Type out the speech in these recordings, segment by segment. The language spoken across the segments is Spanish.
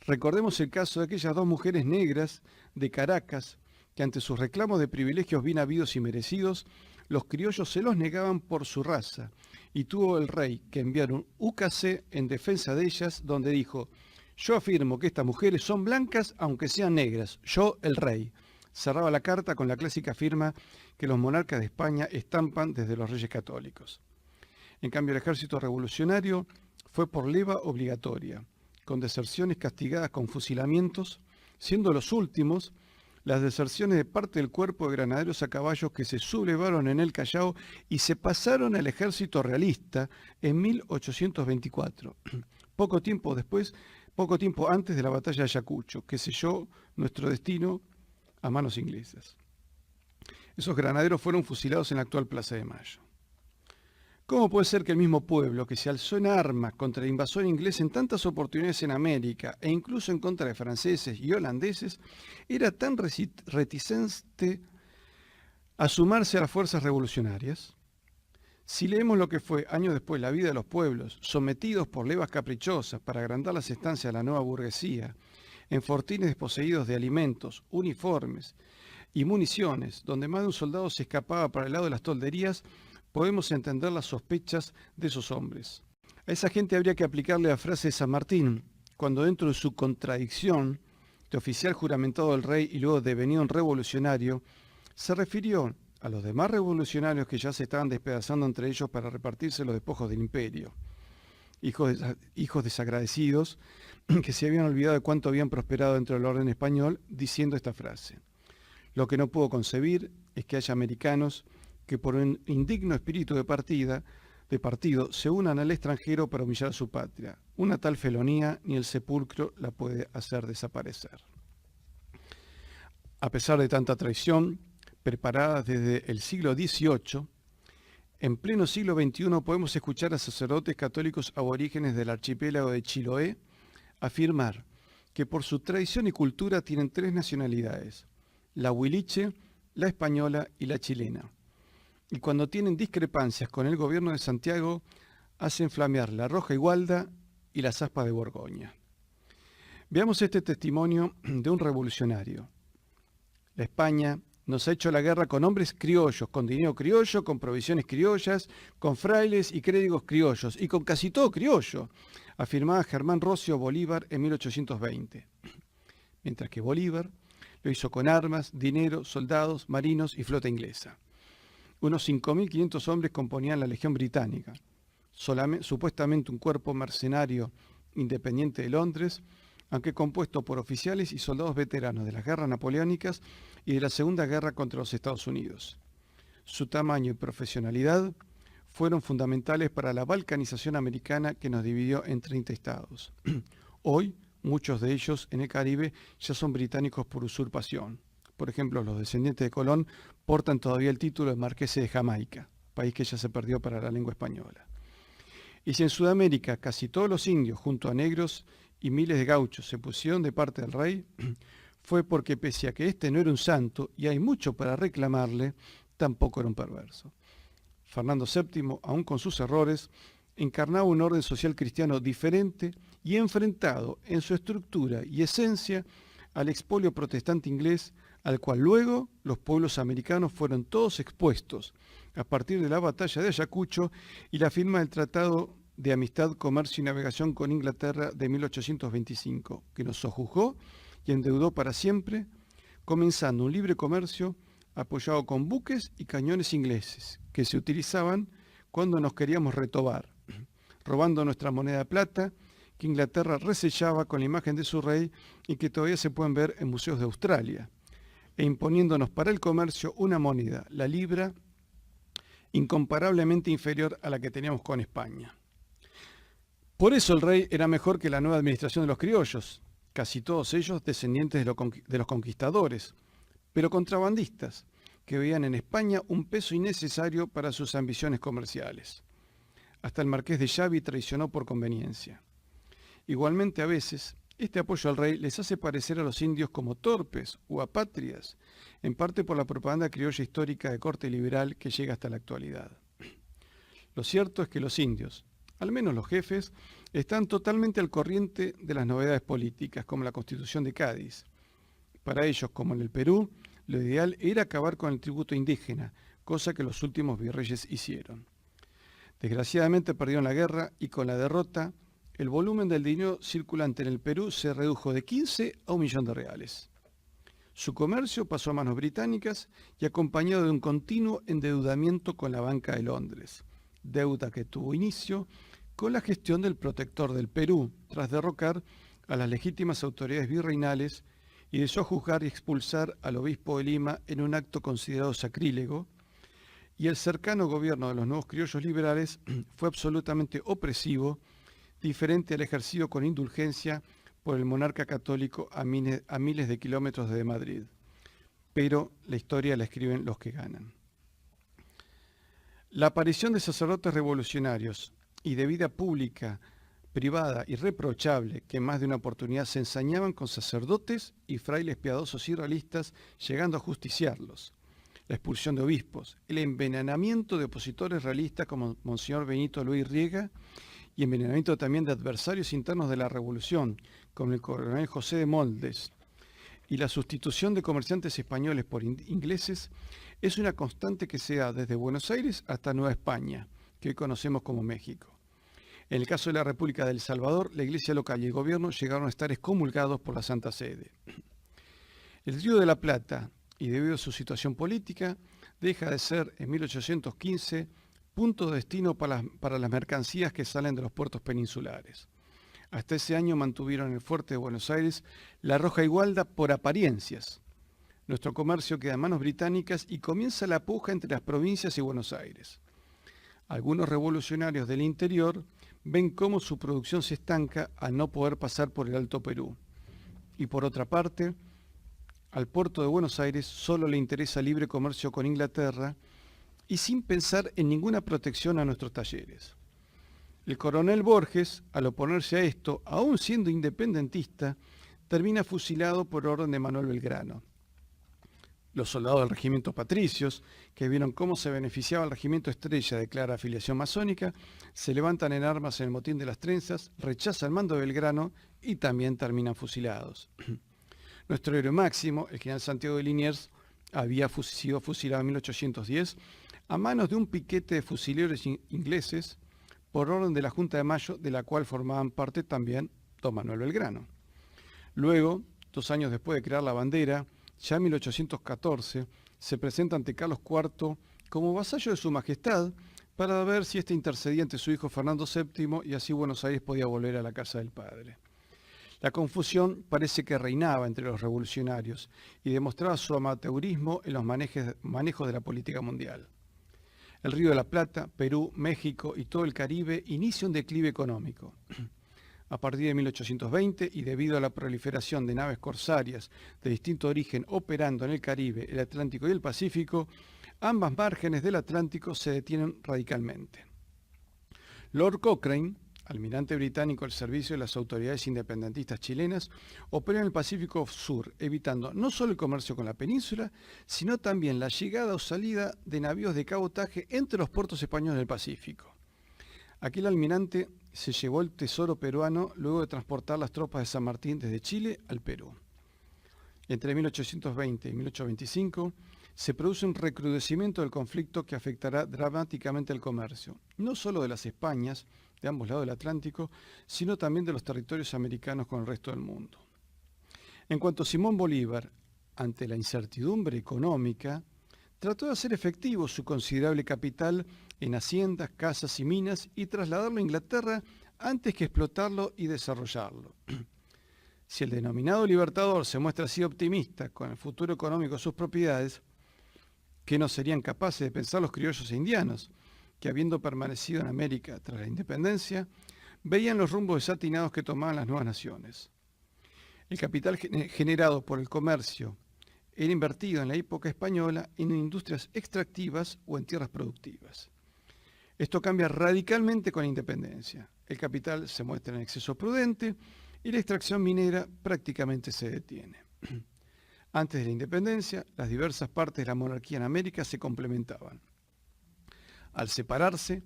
Recordemos el caso de aquellas dos mujeres negras de Caracas que ante sus reclamos de privilegios bien habidos y merecidos, los criollos se los negaban por su raza, y tuvo el rey que enviar un ukase en defensa de ellas, donde dijo: yo afirmo que estas mujeres son blancas aunque sean negras, yo el rey. Cerraba la carta con la clásica firma que los monarcas de España estampan desde los reyes católicos. En cambio, el ejército revolucionario fue por leva obligatoria, con deserciones castigadas con fusilamientos, siendo los últimos las deserciones de parte del cuerpo de granaderos a caballo que se sublevaron en el Callao y se pasaron al ejército realista en 1824, poco tiempo antes de la batalla de Ayacucho, que selló nuestro destino a manos inglesas. Esos granaderos fueron fusilados en la actual Plaza de Mayo. ¿Cómo puede ser que el mismo pueblo que se alzó en armas contra el invasor inglés en tantas oportunidades en América e incluso en contra de franceses y holandeses era tan reticente a sumarse a las fuerzas revolucionarias? Si leemos lo que fue años después la vida de los pueblos sometidos por levas caprichosas para agrandar las estancias de la nueva burguesía, en fortines desposeídos de alimentos, uniformes y municiones, donde más de un soldado se escapaba para el lado de las tolderías, podemos entender las sospechas de esos hombres. A esa gente habría que aplicarle la frase de San Martín, cuando dentro de su contradicción de oficial juramentado del rey y luego devenido un revolucionario, se refirió a los demás revolucionarios que ya se estaban despedazando entre ellos para repartirse los despojos del imperio. Hijos desagradecidos que se habían olvidado de cuánto habían prosperado dentro del orden español, diciendo esta frase: lo que no puedo concebir es que haya americanos que por un indigno espíritu de partido se unan al extranjero para humillar a su patria. Una tal felonía ni el sepulcro la puede hacer desaparecer. A pesar de tanta traición, preparada desde el siglo XVIII, en pleno siglo XXI podemos escuchar a sacerdotes católicos aborígenes del archipiélago de Chiloé afirmar que por su tradición y cultura tienen tres nacionalidades: la huiliche, la española y la chilena. Y cuando tienen discrepancias con el gobierno de Santiago, hacen flamear la roja igualda y las aspas de Borgoña. Veamos este testimonio de un revolucionario. La España nos ha hecho la guerra con hombres criollos, con dinero criollo, con provisiones criollas, con frailes y clérigos criollos, y con casi todo criollo, afirmaba Germán Rocio Bolívar en 1820. Mientras que Bolívar lo hizo con armas, dinero, soldados, marinos y flota inglesa. Unos 5.500 hombres componían la Legión Británica, supuestamente un cuerpo mercenario independiente de Londres, aunque compuesto por oficiales y soldados veteranos de las guerras napoleónicas y de la Segunda Guerra contra los Estados Unidos. Su tamaño y profesionalidad fueron fundamentales para la balcanización americana que nos dividió en 30 estados. Hoy, muchos de ellos en el Caribe ya son británicos por usurpación. Por ejemplo, los descendientes de Colón portan todavía el título de marqueses de Jamaica, país que ya se perdió para la lengua española. Y si en Sudamérica casi todos los indios, junto a negros y miles de gauchos, se pusieron de parte del rey, fue porque pese a que este no era un santo y hay mucho para reclamarle, tampoco era un perverso. Fernando VII, aun con sus errores, encarnaba un orden social cristiano diferente y enfrentado en su estructura y esencia al expolio protestante inglés, al cual luego los pueblos americanos fueron todos expuestos a partir de la batalla de Ayacucho y la firma del Tratado de Amistad, Comercio y Navegación con Inglaterra de 1825, que nos sojuzgó y endeudó para siempre, comenzando un libre comercio apoyado con buques y cañones ingleses, que se utilizaban cuando nos queríamos retobar, robando nuestra moneda de plata, que Inglaterra resellaba con la imagen de su rey y que todavía se pueden ver en museos de Australia, e imponiéndonos para el comercio una moneda, la libra, incomparablemente inferior a la que teníamos con España. Por eso el rey era mejor que la nueva administración de los criollos, casi todos ellos descendientes de los conquistadores, pero contrabandistas, que veían en España un peso innecesario para sus ambiciones comerciales. Hasta el marqués de Xavi traicionó por conveniencia. Igualmente, a veces, este apoyo al rey les hace parecer a los indios como torpes o apátridas, en parte por la propaganda criolla histórica de corte liberal que llega hasta la actualidad. Lo cierto es que los indios, al menos los jefes, están totalmente al corriente de las novedades políticas, como la Constitución de Cádiz. Para ellos, como en el Perú, lo ideal era acabar con el tributo indígena, cosa que los últimos virreyes hicieron. Desgraciadamente perdieron la guerra y con la derrota, el volumen del dinero circulante en el Perú se redujo de 15 a 1 millón de reales. Su comercio pasó a manos británicas y acompañado de un continuo endeudamiento con la Banca de Londres, deuda que tuvo inicio con la gestión del protector del Perú, tras derrocar a las legítimas autoridades virreinales y de sojuzgar y expulsar al obispo de Lima en un acto considerado sacrílego, y el cercano gobierno de los nuevos criollos liberales fue absolutamente opresivo, diferente al ejercido con indulgencia por el monarca católico a miles de kilómetros de Madrid. Pero la historia la escriben los que ganan. La aparición de sacerdotes revolucionarios y de vida pública, privada, irreprochable, que en más de una oportunidad se ensañaban con sacerdotes y frailes piadosos y realistas, llegando a justiciarlos. La expulsión de obispos, el envenenamiento de opositores realistas como Monseñor Benito Luis Riega, y envenenamiento también de adversarios internos de la revolución, como el coronel José de Moldes, y la sustitución de comerciantes españoles por ingleses, es una constante que se da desde Buenos Aires hasta Nueva España, que hoy conocemos como México. En el caso de la República de El Salvador, la iglesia local y el gobierno llegaron a estar excomulgados por la Santa Sede. El Río de la Plata, y debido a su situación política, deja de ser en 1815 punto de destino para las mercancías que salen de los puertos peninsulares. Hasta ese año mantuvieron en el fuerte de Buenos Aires la roja igualda por apariencias. Nuestro comercio queda en manos británicas y comienza la puja entre las provincias y Buenos Aires. Algunos revolucionarios del interior ven cómo su producción se estanca al no poder pasar por el Alto Perú. Y por otra parte, al puerto de Buenos Aires solo le interesa libre comercio con Inglaterra y sin pensar en ninguna protección a nuestros talleres. El coronel Borges, al oponerse a esto, aún siendo independentista, termina fusilado por orden de Manuel Belgrano. Los soldados del regimiento Patricios, que vieron cómo se beneficiaba el regimiento Estrella de clara afiliación masónica, se levantan en armas en el motín de las trenzas, rechazan el mando de Belgrano y también terminan fusilados. Nuestro héroe máximo, el general Santiago de Liniers, había sido fusilado en 1810 a manos de un piquete de fusileros ingleses por orden de la Junta de Mayo, de la cual formaban parte también don Manuel Belgrano. Luego, 2 años después de crear la bandera, ya en 1814, se presenta ante Carlos IV como vasallo de su majestad para ver si éste intercedía ante su hijo Fernando VII y así Buenos Aires podía volver a la casa del padre. La confusión parece que reinaba entre los revolucionarios y demostraba su amateurismo en los manejos de la política mundial. El Río de la Plata, Perú, México y todo el Caribe inicia un declive económico. A partir de 1820 y debido a la proliferación de naves corsarias de distinto origen operando en el Caribe, el Atlántico y el Pacífico, ambas márgenes del Atlántico se detienen radicalmente. Lord Cochrane, almirante británico al servicio de las autoridades independentistas chilenas, opera en el Pacífico Sur, evitando no solo el comercio con la península, sino también la llegada o salida de navíos de cabotaje entre los puertos españoles del Pacífico. Aquel almirante se llevó el tesoro peruano luego de transportar las tropas de San Martín desde Chile al Perú. Entre 1820 y 1825 se produce un recrudecimiento del conflicto que afectará dramáticamente al comercio, no solo de las Españas, de ambos lados del Atlántico, sino también de los territorios americanos con el resto del mundo. En cuanto a Simón Bolívar, ante la incertidumbre económica, trató de hacer efectivo su considerable capital en haciendas, casas y minas y trasladarlo a Inglaterra antes que explotarlo y desarrollarlo. Si el denominado libertador se muestra así optimista con el futuro económico de sus propiedades, ¿qué no serían capaces de pensar los criollos e indianos, que habiendo permanecido en América tras la independencia, veían los rumbos desatinados que tomaban las nuevas naciones? El capital generado por el comercio era invertido en la época española en industrias extractivas o en tierras productivas. Esto cambia radicalmente con la independencia. El capital se muestra en exceso prudente y la extracción minera prácticamente se detiene. Antes de la independencia, las diversas partes de la monarquía en América se complementaban. Al separarse,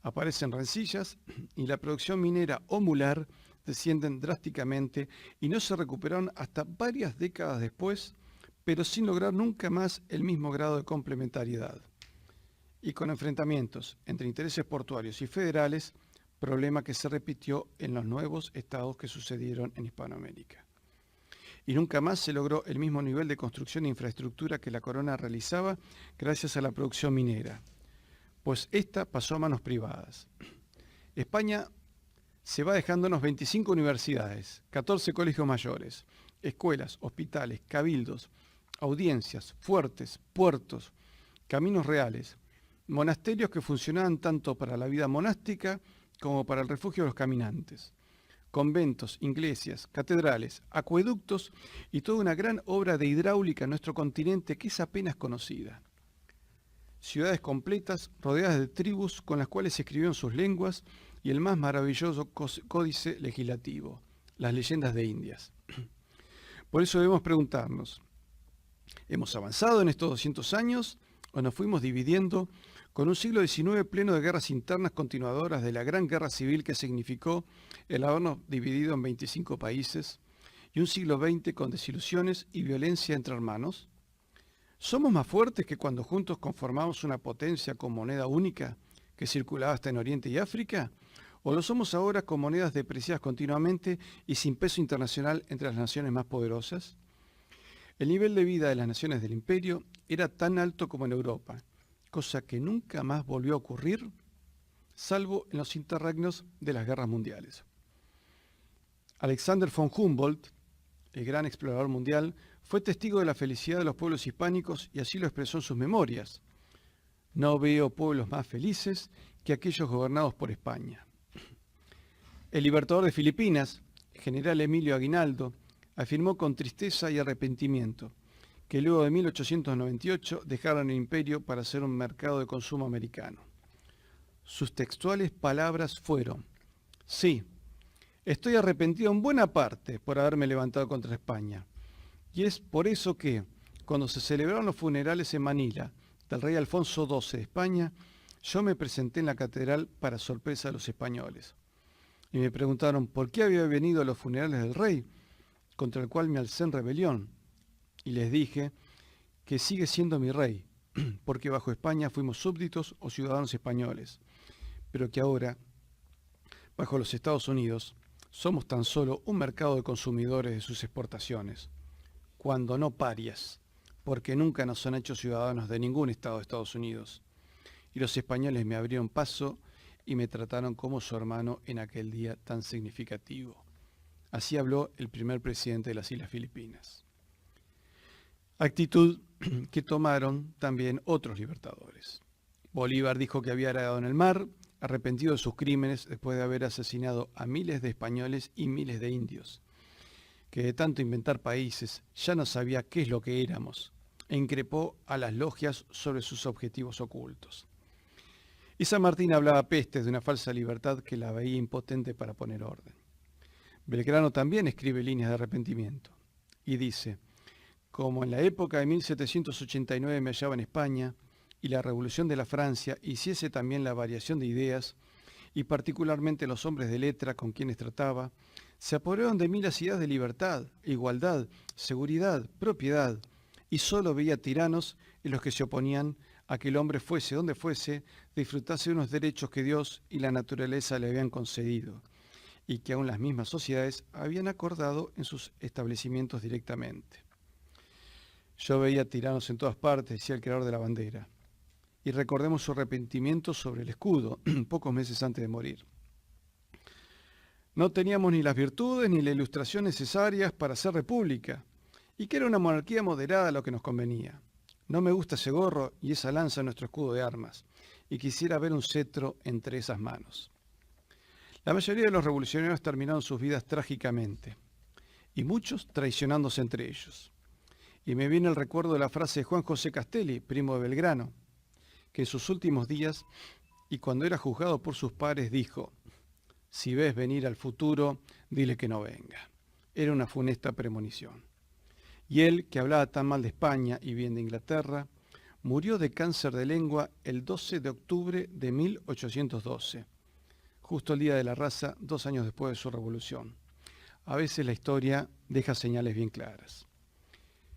Aparecen rencillas y la producción minera o mular descienden drásticamente y no se recuperaron hasta varias décadas después, pero sin lograr nunca más el mismo grado de complementariedad. Y con enfrentamientos entre intereses portuarios y federales, problema que se repitió en los nuevos estados que sucedieron en Hispanoamérica. Y nunca más se logró el mismo nivel de construcción e infraestructura que la corona realizaba gracias a la producción minera, pues esta pasó a manos privadas. España se va dejándonos 25 universidades, 14 colegios mayores, escuelas, hospitales, cabildos, audiencias, fuertes, puertos, caminos reales, monasterios que funcionaban tanto para la vida monástica como para el refugio de los caminantes, conventos, iglesias, catedrales, acueductos y toda una gran obra de hidráulica en nuestro continente que es apenas conocida. Ciudades completas rodeadas de tribus con las cuales se escribieron sus lenguas y el más maravilloso códice legislativo, las leyendas de Indias. Por eso debemos preguntarnos, ¿hemos avanzado en estos 200 años o nos fuimos dividiendo con un siglo XIX pleno de guerras internas continuadoras de la gran guerra civil que significó el habernos dividido en 25 países y un siglo XX con desilusiones y violencia entre hermanos? ¿Somos más fuertes que cuando juntos conformamos una potencia con moneda única que circulaba hasta en Oriente y África? ¿O lo somos ahora con monedas depreciadas continuamente y sin peso internacional entre las naciones más poderosas? El nivel de vida de las naciones del imperio era tan alto como en Europa, cosa que nunca más volvió a ocurrir, salvo en los interregnos de las guerras mundiales. Alexander von Humboldt, el gran explorador mundial, fue testigo de la felicidad de los pueblos hispánicos y así lo expresó en sus memorias. No veo pueblos más felices que aquellos gobernados por España. El libertador de Filipinas, general Emilio Aguinaldo, afirmó con tristeza y arrepentimiento que luego de 1898 dejaron el imperio para ser un mercado de consumo americano. Sus textuales palabras fueron: sí, estoy arrepentido en buena parte por haberme levantado contra España. Y es por eso que, cuando se celebraron los funerales en Manila del rey Alfonso XII de España, yo me presenté en la catedral para sorpresa de los españoles. Y me preguntaron por qué había venido a los funerales del rey, contra el cual me alcé en rebelión. Y les dije que sigue siendo mi rey, porque bajo España fuimos súbditos o ciudadanos españoles, pero que ahora, bajo los Estados Unidos, somos tan solo un mercado de consumidores de sus exportaciones, cuando no parias, porque nunca nos han hecho ciudadanos de ningún estado de Estados Unidos. Y los españoles me abrieron paso y me trataron como su hermano en aquel día tan significativo. Así habló el primer presidente de las Islas Filipinas. Actitud que tomaron también otros libertadores. Bolívar dijo que había arado en el mar, arrepentido de sus crímenes después de haber asesinado a miles de españoles y miles de indios, que de tanto inventar países ya no sabía qué es lo que éramos, e increpó a las logias sobre sus objetivos ocultos. Y San Martín hablaba pestes de una falsa libertad que la veía impotente para poner orden. Belgrano también escribe líneas de arrepentimiento y dice: como en la época de 1789 me hallaba en España y la revolución de la Francia hiciese también la variación de ideas, y particularmente los hombres de letra con quienes trataba, se apoderaron de mí las ideas de libertad, igualdad, seguridad, propiedad, y solo veía tiranos en los que se oponían a que el hombre fuese donde fuese, disfrutase de unos derechos que Dios y la naturaleza le habían concedido, y que aún las mismas sociedades habían acordado en sus establecimientos directamente. Yo veía tiranos en todas partes, decía el creador de la bandera. Y recordemos su arrepentimiento sobre el escudo, pocos meses antes de morir. No teníamos ni las virtudes ni la ilustración necesarias para ser república, y que era una monarquía moderada lo que nos convenía. No me gusta ese gorro y esa lanza en nuestro escudo de armas, y quisiera ver un cetro entre esas manos. La mayoría de los revolucionarios terminaron sus vidas trágicamente, y muchos traicionándose entre ellos. Y me viene el recuerdo de la frase de Juan José Castelli, primo de Belgrano, que en sus últimos días, y cuando era juzgado por sus pares, dijo: si ves venir al futuro, dile que no venga. Era una funesta premonición. Y él, que hablaba tan mal de España y bien de Inglaterra, Murió de cáncer de lengua el 12 de octubre de 1812, justo el Día de la Raza, 2 años después de su revolución. A veces la historia deja señales bien claras.